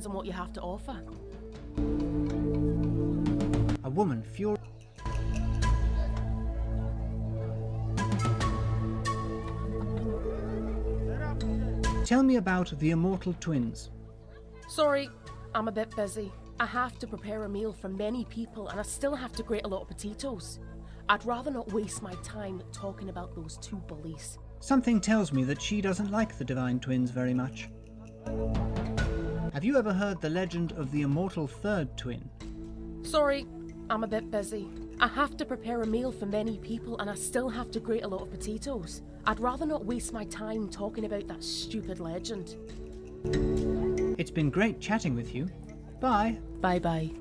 on what you have to offer. A woman furious. Tell me about the immortal twins. Sorry, I'm a bit busy. I have to prepare a meal for many people and I still have to grate a lot of potatoes. I'd rather not waste my time talking about those two bullies. Something tells me that she doesn't like the Divine Twins very much. Have you ever heard the legend of the immortal third twin? Sorry, I'm a bit busy. I have to prepare a meal for many people and I still have to grate a lot of potatoes. I'd rather not waste my time talking about that stupid legend. It's been great chatting with you. Bye. Bye-bye.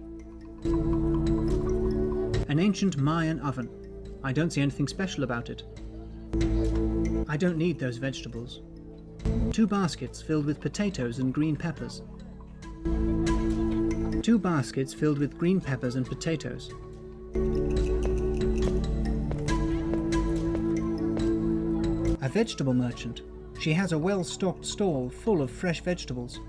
An ancient Mayan oven. I don't see anything special about it. I don't need those vegetables. 2 baskets filled with potatoes and green peppers. 2 baskets filled with green peppers and potatoes. A vegetable merchant. She has a well-stocked stall full of fresh vegetables.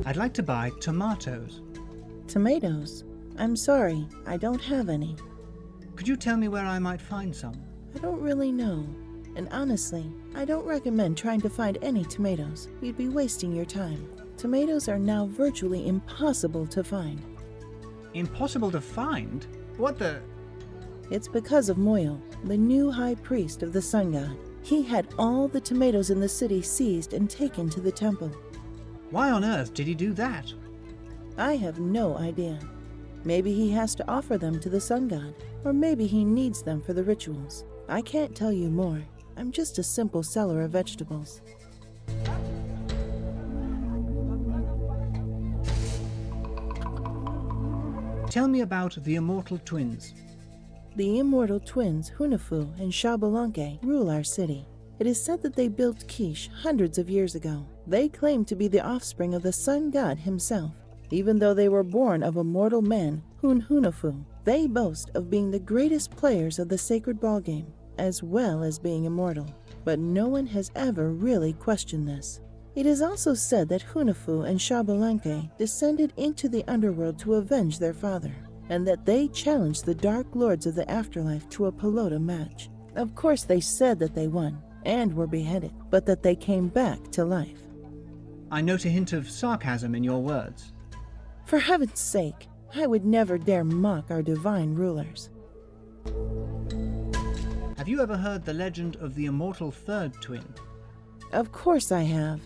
I'd like to buy tomatoes. Tomatoes? I'm sorry, I don't have any. Could you tell me where I might find some? I don't really know. And honestly, I don't recommend trying to find any tomatoes. You'd be wasting your time. Tomatoes are now virtually impossible to find. Impossible to find? What the... It's because of Moyo, the new high priest of the sun god. He had all the tomatoes in the city seized and taken to the temple. Why on earth did he do that? I have no idea. Maybe he has to offer them to the sun god, or maybe he needs them for the rituals. I can't tell you more. I'm just a simple seller of vegetables. Tell me about the immortal twins. The immortal twins Hunafu and Xbalanque rule our city. It is said that they built Quiche hundreds of years ago. They claim to be the offspring of the sun god himself. Even though they were born of a mortal man, Hunafu, they boast of being the greatest players of the sacred ball game, as well as being immortal. But no one has ever really questioned this. It is also said that Hunafu and Xbalanque descended into the underworld to avenge their father, and that they challenged the Dark Lords of the Afterlife to a pelota match. Of course, they said that they won and were beheaded, but that they came back to life. I note a hint of sarcasm in your words. For heaven's sake, I would never dare mock our divine rulers. Have you ever heard the legend of the immortal third twin? Of course I have.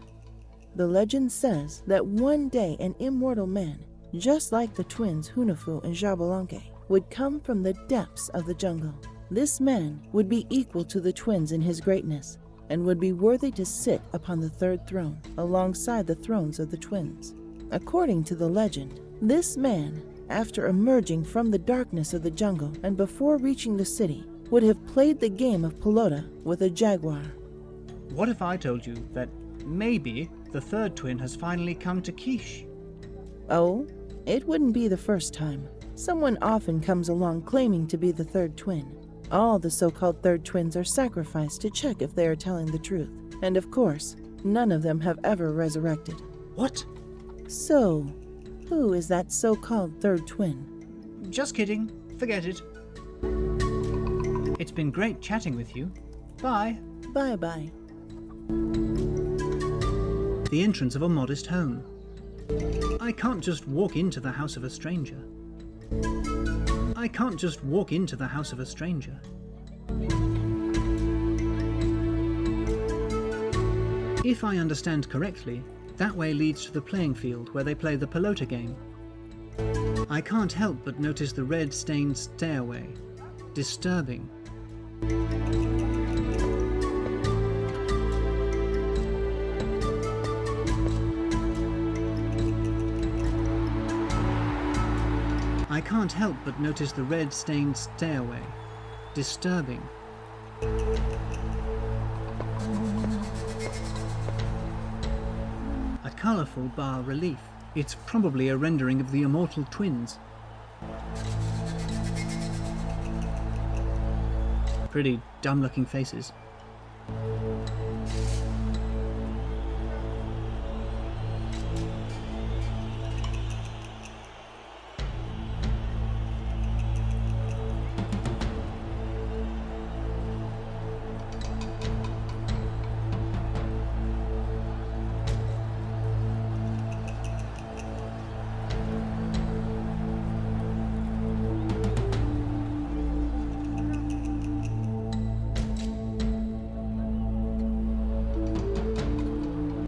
The legend says that one day an immortal man, just like the twins Hunafu and Xbalanque, would come from the depths of the jungle. This man would be equal to the twins in his greatness, and would be worthy to sit upon the third throne, alongside the thrones of the twins. According to the legend, this man, after emerging from the darkness of the jungle and before reaching the city, would have played the game of pelota with a jaguar. What if I told you that maybe the third twin has finally come to Quiche? Oh, it wouldn't be the first time. Someone often comes along claiming to be the third twin. All the so-called third twins are sacrificed to check if they are telling the truth. And of course, none of them have ever resurrected. What? So, who is that so-called third twin? Just kidding. Forget it. It's been great chatting with you. Bye. Bye-bye. The entrance of a modest home. I can't just walk into the house of a stranger. I can't just walk into the house of a stranger. If I understand correctly, that way leads to the playing field where they play the pelota game. I can't help but notice the red-stained stairway. Disturbing. I can't help but notice the red-stained stairway. Disturbing. A colourful bas-relief. It's probably a rendering of the immortal twins. Pretty dumb-looking faces.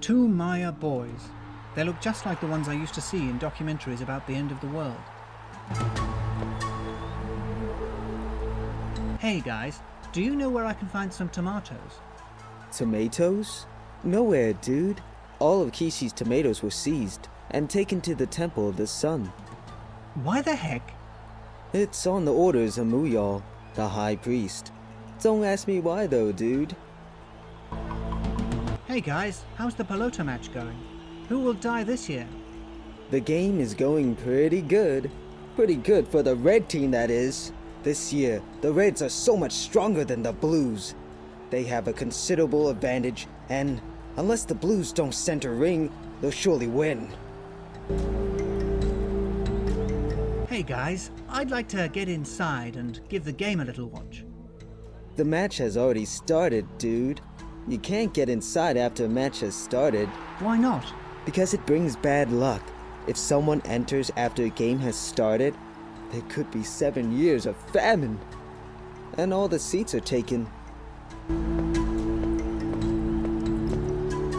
Two Maya boys. They look just like the ones I used to see in documentaries about the end of the world. Hey guys, do you know where I can find some tomatoes? Tomatoes? Nowhere, dude. All of Kishi's tomatoes were seized and taken to the Temple of the Sun. Why the heck? It's on the orders of Muyal, the High Priest. Don't ask me why though, dude. Hey guys, how's the pelota match going? Who will die this year? The game is going pretty good. Pretty good for the red team, that is. This year, the Reds are so much stronger than the Blues. They have a considerable advantage, and unless the Blues don't center ring, they'll surely win. Hey guys, I'd like to get inside and give the game a little watch. The match has already started, dude. You can't get inside after a match has started. Why not? Because it brings bad luck. If someone enters after a game has started, there could be 7 years of famine. And all the seats are taken.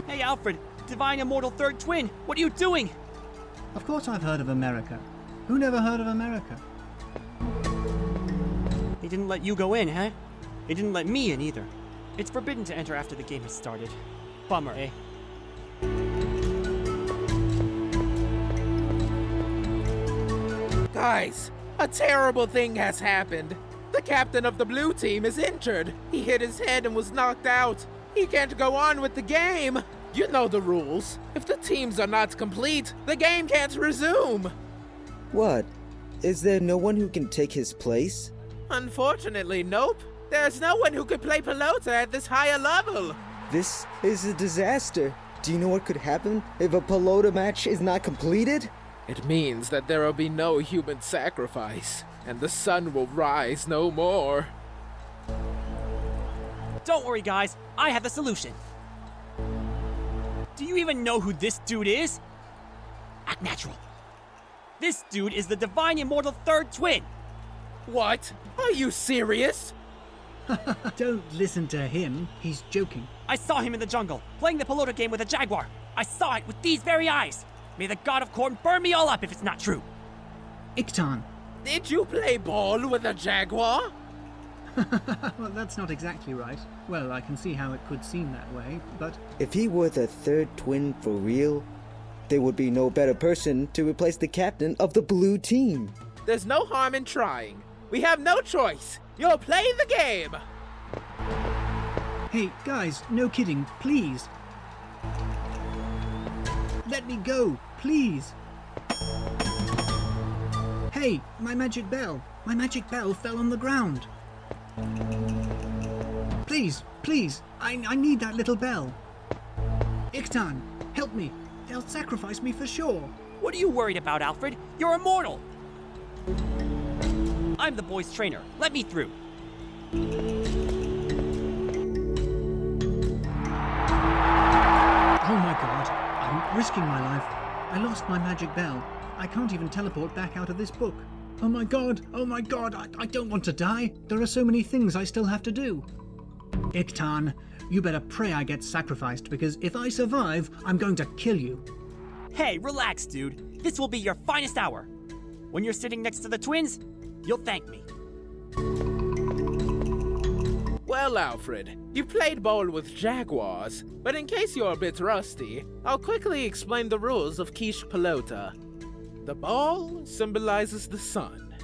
Hey Alfred, Divine Immortal Third Twin, what are you doing? Of course I've heard of America. Who never heard of America? They didn't let you go in, huh? They didn't let me in either. It's forbidden to enter after the game has started. Bummer, eh? Guys, a terrible thing has happened. The captain of the blue team is injured. He hit his head and was knocked out. He can't go on with the game. You know the rules. If the teams are not complete, the game can't resume. What? Is there no one who can take his place? Unfortunately, nope. There's no one who could play pelota at this higher level. This is a disaster. Do you know what could happen if a pelota match is not completed? It means that there will be no human sacrifice, and the sun will rise no more. Don't worry, guys. I have the solution. Do you even know who this dude is? Act natural. This dude is the Divine Immortal Third Twin. What? Are you serious? Don't listen to him. He's joking. I saw him in the jungle, playing the pelota game with a jaguar. I saw it with these very eyes. May the god of corn burn me all up if it's not true. Iktan. Did you play ball with a jaguar? Well, that's not exactly right. Well, I can see how it could seem that way, but... If he were the third twin for real, there would be no better person to replace the captain of the blue team. There's no harm in trying. We have no choice. You'll play the game. Hey, guys, no kidding, please. Let me go, please. Hey, my magic bell. My magic bell fell on the ground. Please, please, I need that little bell. Iktan, help me. They'll sacrifice me for sure. What are you worried about, Alfred? You're immortal. I'm the boy's trainer. Let me through. Oh my god, I'm risking my life. I lost my magic bell. I can't even teleport back out of this book. Oh my god, I don't want to die. There are so many things I still have to do. Iktan, you better pray I get sacrificed, because if I survive, I'm going to kill you. Hey, relax, dude. This will be your finest hour. When you're sitting next to the twins, you'll thank me. Well, Alfred, you played ball with jaguars, but in case you're a bit rusty, I'll quickly explain the rules of Quiche Pelota. The ball symbolizes the sun.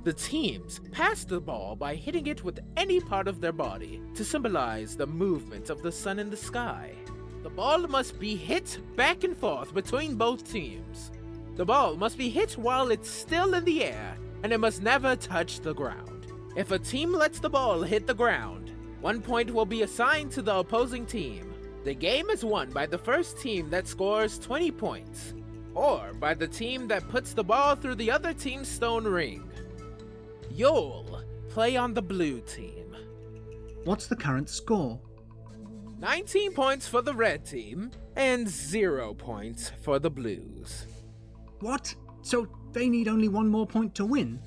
The teams pass the ball by hitting it with any part of their body to symbolize the movement of the sun in the sky. The ball must be hit back and forth between both teams. The ball must be hit while it's still in the air, and it must never touch the ground. If a team lets the ball hit the ground, 1 point will be assigned to the opposing team. The game is won by the first team that scores 20 points, or by the team that puts the ball through the other team's stone ring. You'll play on the blue team. What's the current score? 19 points for the red team, and 0 points for the blues. What? So they need only one more point to win?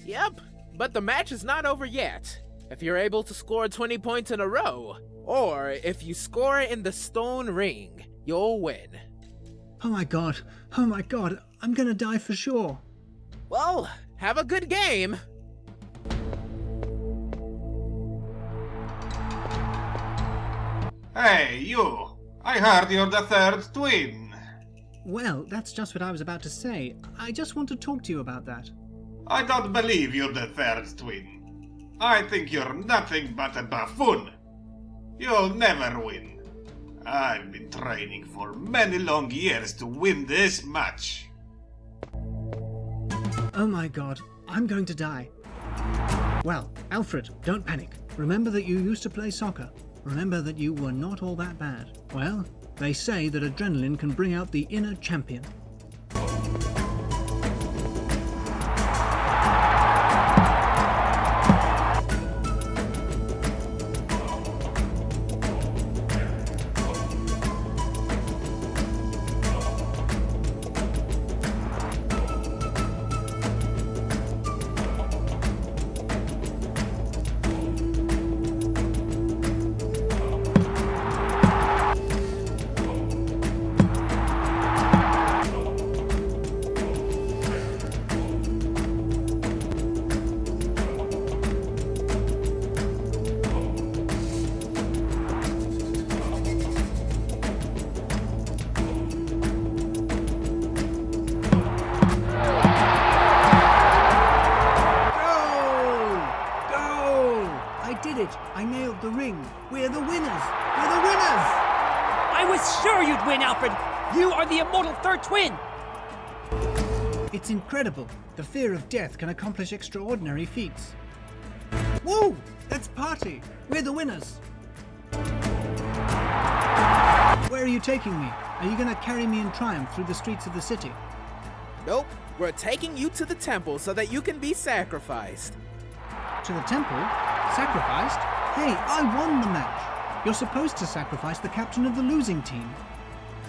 Yep, but the match is not over yet. If you're able to score 20 points in a row, or if you score in the stone ring, you'll win. Oh my god, I'm gonna die for sure. Well, have a good game. Hey, you! I heard you're the third twin. Well, that's just what I was about to say. I just want to talk to you about that. I don't believe you're the third twin. I think you're nothing but a buffoon. You'll never win. I've been training for many long years to win this match. Oh my god, I'm going to die. Well, Alfred, don't panic. Remember that you used to play soccer. Remember that you were not all that bad. Well, they say that adrenaline can bring out the inner champion. I nailed the ring. We're the winners. We're the winners. I was sure you'd win, Alfred. You are the immortal third twin. It's incredible. The fear of death can accomplish extraordinary feats. Whoa! Let's party. We're the winners. Where are you taking me? Are you going to carry me in triumph through the streets of the city? Nope, we're taking you to the temple so that you can be sacrificed. To the temple? Sacrificed? Hey, I won the match. You're supposed to sacrifice the captain of the losing team.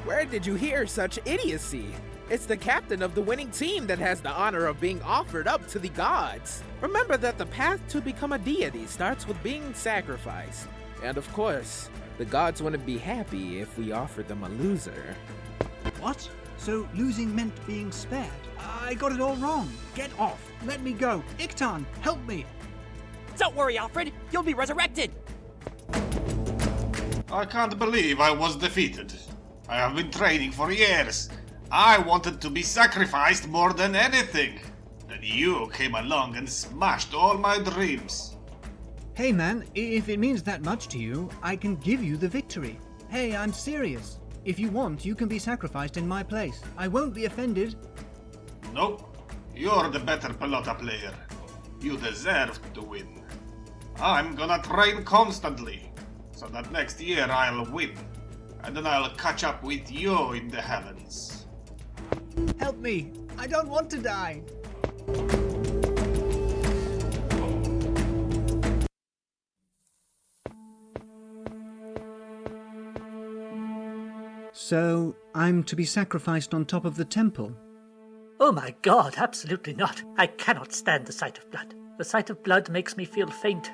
Where did you hear such idiocy? It's the captain of the winning team that has the honor of being offered up to the gods. Remember that the path to become a deity starts with being sacrificed. And of course, the gods wouldn't be happy if we offered them a loser. What? So losing meant being spared? I got it all wrong. Get off. Let me go. Iktan, help me. Don't worry, Alfred. You'll be resurrected. I can't believe I was defeated. I have been training for years. I wanted to be sacrificed more than anything. Then you came along and smashed all my dreams. Hey man, if it means that much to you, I can give you the victory. Hey, I'm serious. If you want, you can be sacrificed in my place. I won't be offended. Nope. You're the better pelota player. You deserve to win. I'm gonna train constantly, so that next year I'll win. And then I'll catch up with you in the heavens. Help me. I don't want to die. So, I'm to be sacrificed on top of the temple? Oh my god, absolutely not. I cannot stand the sight of blood. The sight of blood makes me feel faint.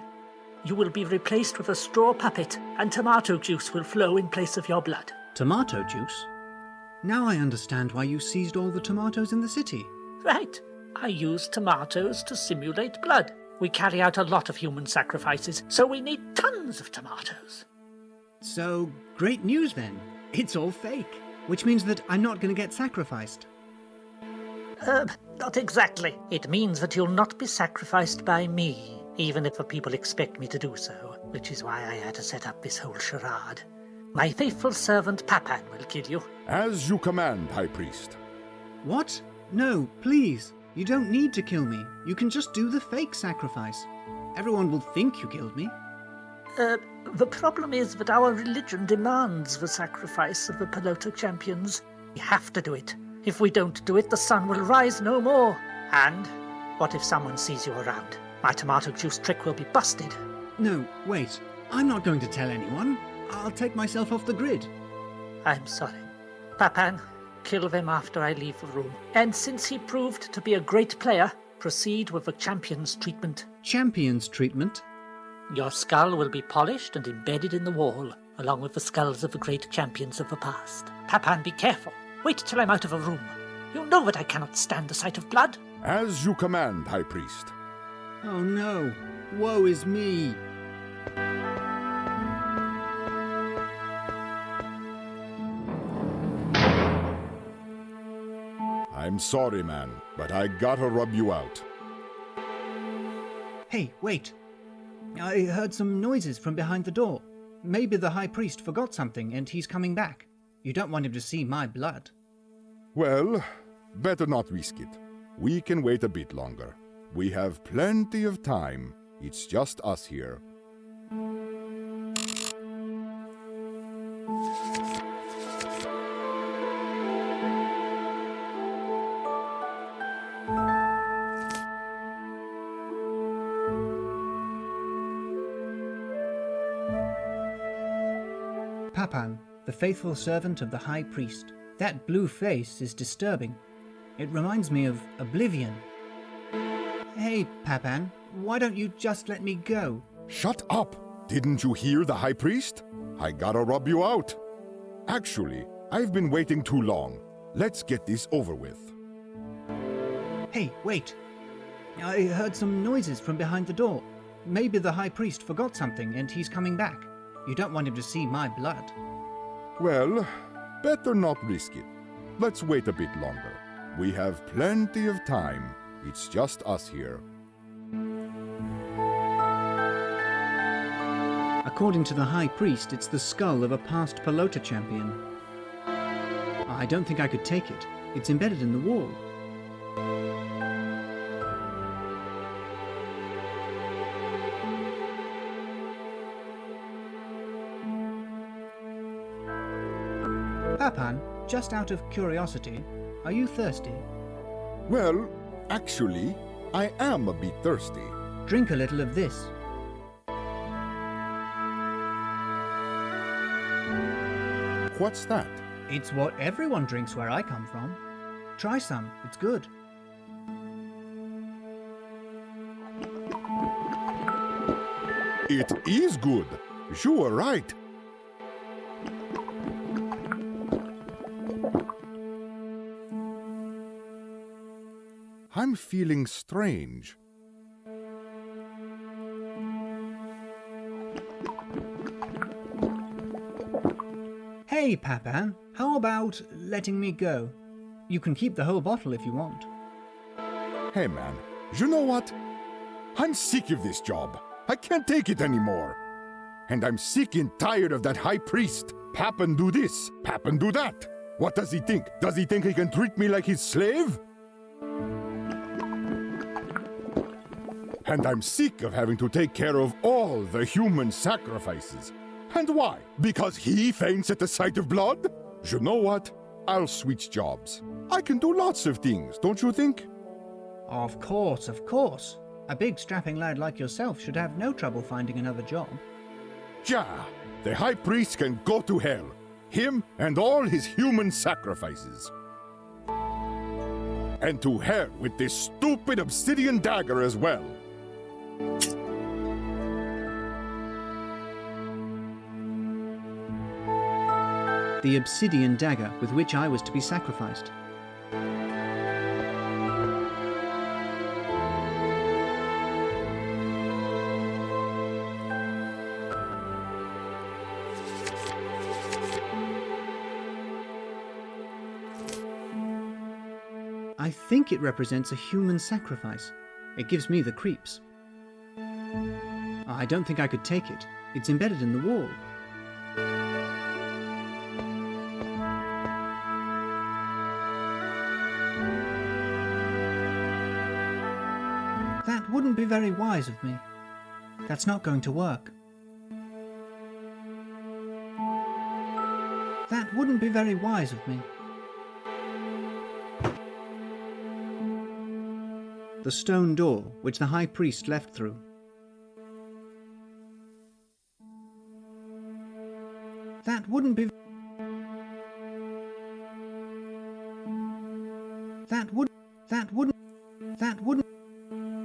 You will be replaced with a straw puppet, and tomato juice will flow in place of your blood. Tomato juice? Now I understand why you seized all the tomatoes in the city. Right. I use tomatoes to simulate blood. We carry out a lot of human sacrifices, so we need tons of tomatoes. So, great news then. It's all fake. Which means that I'm not going to get sacrificed. Not exactly. It means that you'll not be sacrificed by me, even if the people expect me to do so, which is why I had to set up this whole charade. My faithful servant Papan will kill you. As you command, High Priest. What? No, please. You don't need to kill me. You can just do the fake sacrifice. Everyone will think you killed me. The problem is that our religion demands the sacrifice of the Pelota champions. We have to do it. If we don't do it, the sun will rise no more. And what if someone sees you around? My tomato juice trick will be busted. No, wait. I'm not going to tell anyone. I'll take myself off the grid. I'm sorry. Papan, kill them after I leave the room. And since he proved to be a great player, proceed with the champion's treatment. Champion's treatment? Your skull will be polished and embedded in the wall. along with the skulls of the great champions of the past. Papan, be careful. Wait till I'm out of a room. You know that I cannot stand the sight of blood. As you command, High Priest. Oh no! Woe is me! I'm sorry, man, but I gotta rub you out. Hey, wait! I heard some noises from behind the door. Maybe the High Priest forgot something and he's coming back. You don't want him to see my blood. Well, better not risk it. We can wait a bit longer. We have plenty of time. It's just us here. Papan, the faithful servant of the High Priest. That blue face is disturbing. It reminds me of Oblivion. Hey, Papan, why don't you just let me go? Shut up! Didn't you hear the High Priest? I gotta rub you out. Actually, I've been waiting too long. Let's get this over with. Hey, wait! I heard some noises from behind the door. Maybe the High Priest forgot something and he's coming back. You don't want him to see my blood. Well, better not risk it. Let's wait a bit longer. We have plenty of time. It's just us here. According to the High Priest, it's the skull of a past Pelota champion. I don't think I could take it. It's embedded in the wall. Papan, just out of curiosity, are you thirsty? Well, actually, I am a bit thirsty. Drink a little of this. What's that? It's what everyone drinks where I come from. Try some, it's good. It is good. You are right. I'm feeling strange. Hey, Papan, how about letting me go? You can keep the whole bottle if you want. Hey man, you know what? I'm sick of this job. I can't take it anymore. And I'm sick and tired of that High Priest. Papan do this, Papan do that. What does he think? Does he think he can treat me like his slave? And I'm sick of having to take care of all the human sacrifices. And why? Because he faints at the sight of blood? You know what? I'll switch jobs. I can do lots of things, don't you think? Of course, of course. A big strapping lad like yourself should have no trouble finding another job. Ja, the High Priest can go to hell. Him and all his human sacrifices. And to hell with this stupid obsidian dagger as well. The obsidian dagger with which I was to be sacrificed. I think it represents a human sacrifice. It gives me the creeps. I don't think I could take it. It's embedded in the wall. That wouldn't be very wise of me. That's not going to work. That wouldn't be very wise of me. The stone door, which the High Priest left through. That wouldn't be... That wouldn't...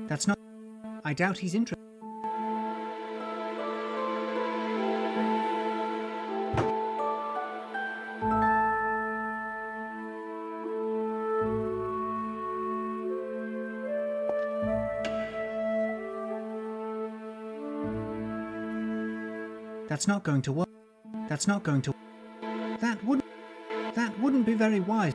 That's not... I doubt he's interested. That's not going to work. That's not going to... That wouldn't be very wise.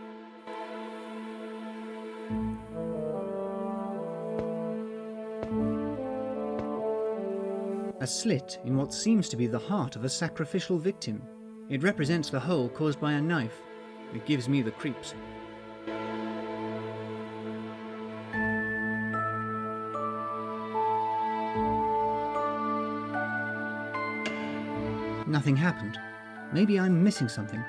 A slit in what seems to be the heart of a sacrificial victim. It represents the hole caused by a knife. It gives me the creeps. Nothing happened. Maybe I'm missing something.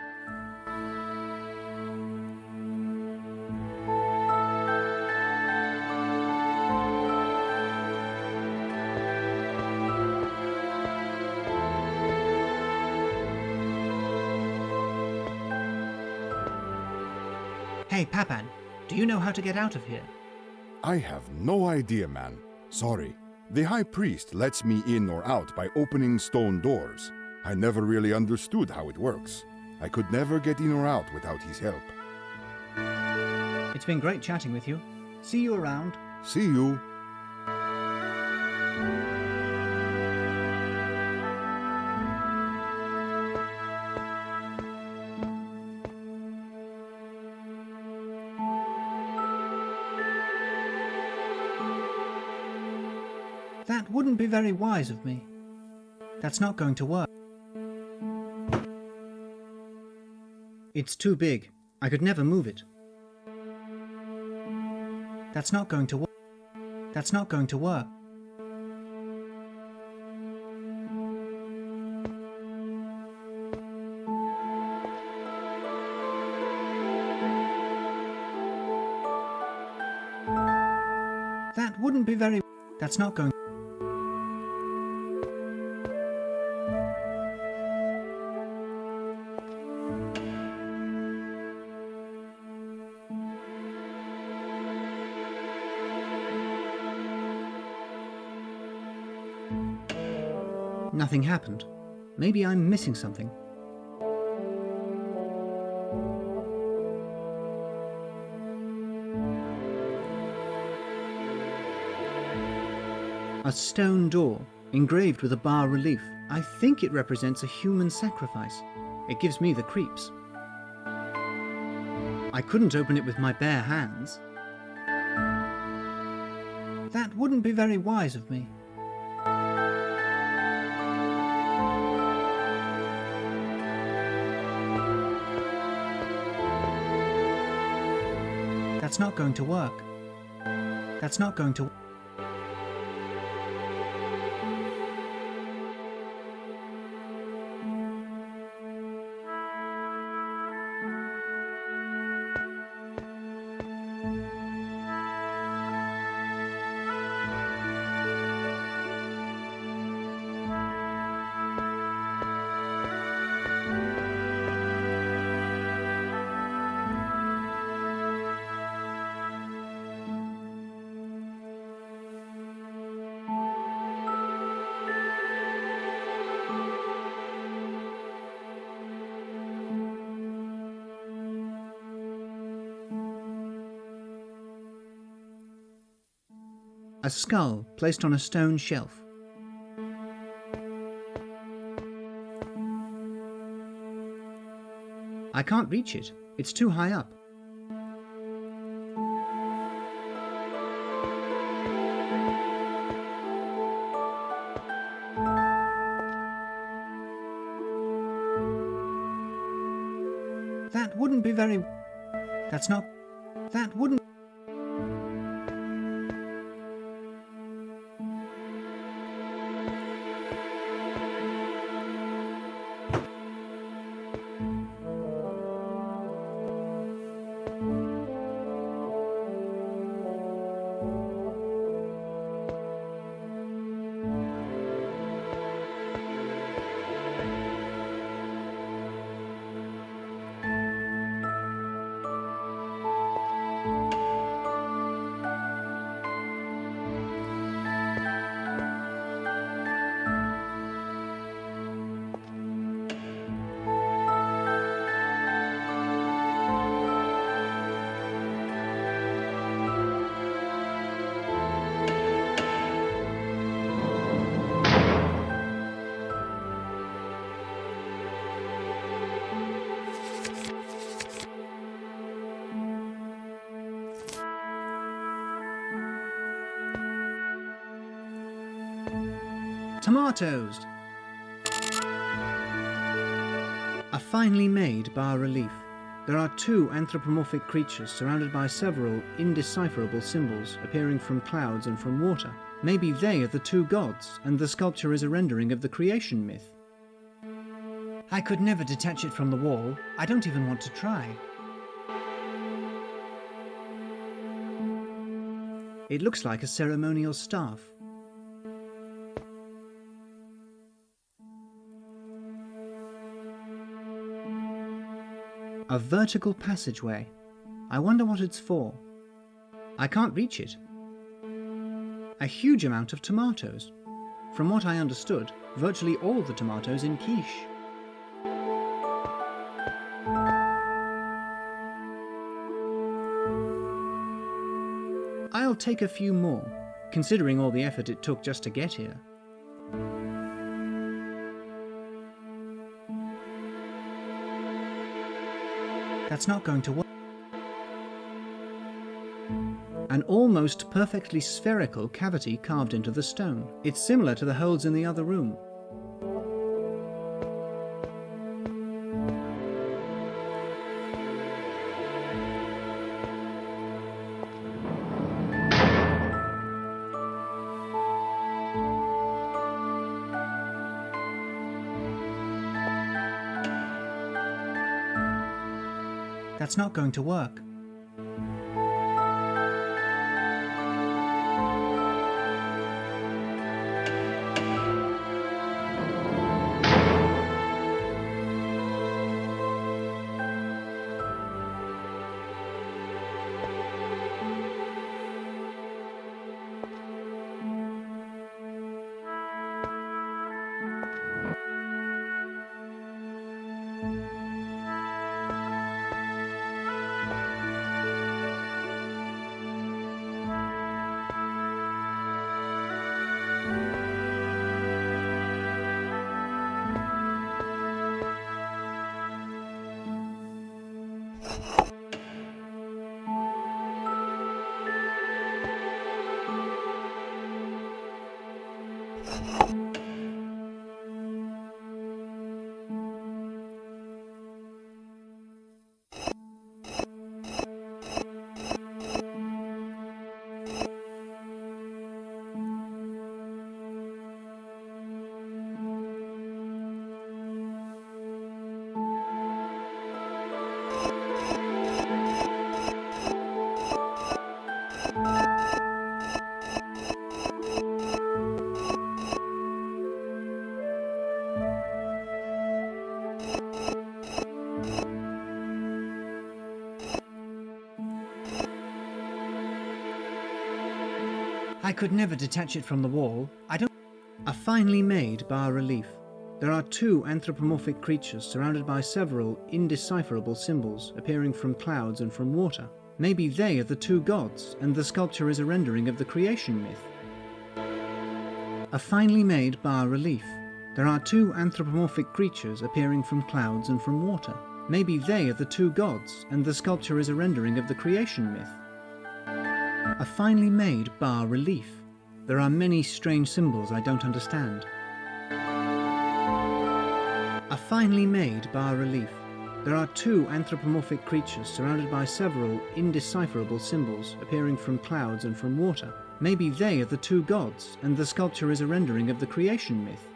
Hey, Papan, do you know how to get out of here? I have no idea, man. Sorry. The High Priest lets me in or out by opening stone doors. I never really understood how it works. I could never get in or out without his help. It's been great chatting with you. See you around. See you. That wouldn't be very wise of me. That's not going to work. It's too big. I could never move it. That's not going to work. That's not going to work. That wouldn't be very... That's not going... Nothing happened. Maybe I'm missing something. A stone door, engraved with a bas relief. I think it represents a human sacrifice. It gives me the creeps. I couldn't open it with my bare hands. That wouldn't be very wise of me. That's not going to work. That's not going to... A skull placed on a stone shelf. I can't reach it. It's too high up. That wouldn't be very... That's not... That wouldn't... Tomatoes! A finely made bas-relief. There are two anthropomorphic creatures surrounded by several indecipherable symbols appearing from clouds and from water. Maybe they are the two gods, and the sculpture is a rendering of the creation myth. I could never detach it from the wall. I don't even want to try. It looks like a ceremonial staff. A vertical passageway. I wonder what it's for. I can't reach it. A huge amount of tomatoes. From what I understood, virtually all the tomatoes in Quiche. I'll take a few more, considering all the effort it took just to get here. That's not going to work. An almost perfectly spherical cavity carved into the stone. It's similar to the holes in the other room. That's not going to work. I could never detach it from the wall. A finely made bas-relief. There are two anthropomorphic creatures surrounded by several indecipherable symbols appearing from clouds and from water. Maybe they are the two gods, and the sculpture is a rendering of the creation myth. A finely made bas-relief. There are two anthropomorphic creatures appearing from clouds and from water. Maybe they are the two gods, and the sculpture is a rendering of the creation myth. A finely made bas-relief. There are many strange symbols I don't understand. A finely made bas-relief. There are two anthropomorphic creatures surrounded by several indecipherable symbols appearing from clouds and from water. Maybe they are the two gods, and the sculpture is a rendering of the creation myth.